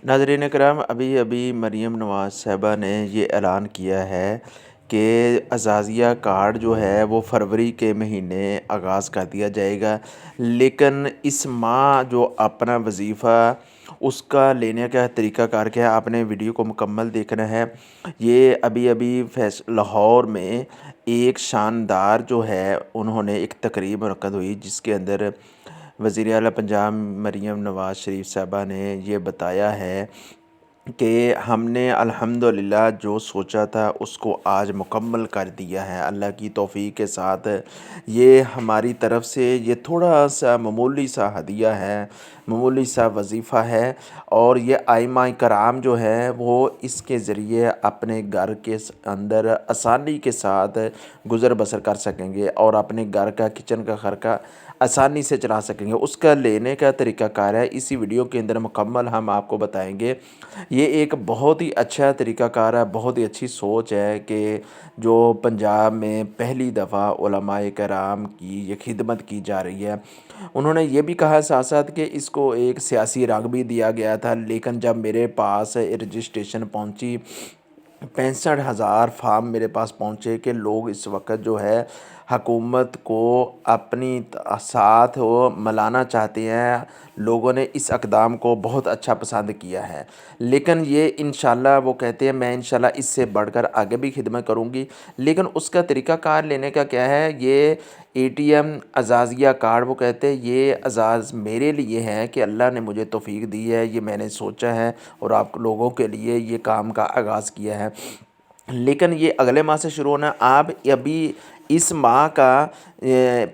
नाज़रीन करام, अभी अभी मरीम नवाज़ साहिबा ने ये ऐलान किया है कि अज़ाज़िया कार्ड जो है वो फरवरी के महीने आगाज़ कर दिया जाएगा। लेकिन इस माह जो अपना वज़ीफ़ा उसका लेने का तरीक़ाकार क्या है, आपने वीडियो को मुकम्मल देखना है। ये अभी अभी लाहौर में एक शानदार जो है उन्होंने एक तकरीब मुनक़्क़द हुई, जिसके अंदर वज़ीर आला पंजाब मरीम नवाज़ शरीफ साहिबा ने ये बताया है कि हमने अल्हम्दुलिल्लाह जो सोचा था उसको आज मुकम्मल कर दिया है अल्लाह की तौफ़ीक़ के साथ। ये हमारी तरफ से ये थोड़ा-सा मामूली सा हदिया है, मामूली सा वज़ीफ़ा है, और ये आइमा कराम जो है वो इसके ज़रिए अपने घर के अंदर आसानी के साथ गुज़र बसर कर सकेंगे और अपने घर का किचन का ख़र्चा आसानी से चला सकेंगे। उसका लेने का तरीक़ाकार है, इसी वीडियो के अंदर मुकम्मल हम आपको बताएँगे। ये एक बहुत ही अच्छा तरीक़ाकार है, बहुत ही अच्छी सोच है कि जो पंजाब में पहली दफ़ा उलमाए कराम की ये खिदमत की जा रही है। उन्होंने ये भी कहा साथ-साथ कि इसको एक सियासी रंग भी दिया गया था, लेकिन जब मेरे पास रजिस्ट्रेशन पहुंची, 65,000 फार्म मेरे पास पहुँचे कि लोग इस वक्त जो है हकूमत को अपनी साथ वो मिलाना चाहते हैं। लोगों ने इस इक़दाम को बहुत अच्छा पसंद किया है, लेकिन ये इंशाल्लाह वो कहते हैं मैं इंशाल्लाह इससे बढ़कर आगे भी खिदमत करूँगी। लेकिन उसका तरीक़ाकार लेने का क्या है, ये एटीएम अज़ाज़िया कार्ड वो कहते हैं ये अज़ाज़ मेरे लिए है कि अल्लाह ने मुझे तौफ़ीक दी है, ये मैंने सोचा है और आप लोगों के लिए ये काम का आगाज़ किया है। लेकिन ये अगले माह से शुरू होना। आप अभी इस माह का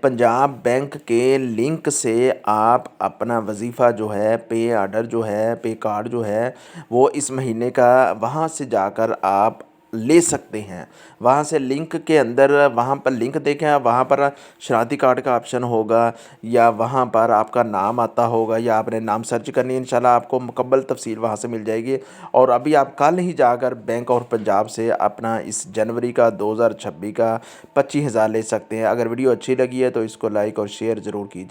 पंजाब बैंक के लिंक से आप अपना वज़ीफ़ा जो है, पे आर्डर जो है, पे कार्ड जो है वो इस महीने का वहाँ से जाकर आप ले सकते हैं। वहाँ से लिंक के अंदर वहाँ पर लिंक देखें, वहाँ पर शनाख्ती कार्ड का ऑप्शन होगा या वहाँ पर आपका नाम आता होगा या आपने नाम सर्च करनी है, इंशाल्लाह आपको मुकम्मल तफ़सील वहाँ से मिल जाएगी। और अभी आप कल ही जाकर बैंक और पंजाब से अपना इस जनवरी का 2026 का 25,000 ले सकते हैं। अगर वीडियो अच्छी लगी है तो इसको लाइक और शेयर ज़रूर कीजिए।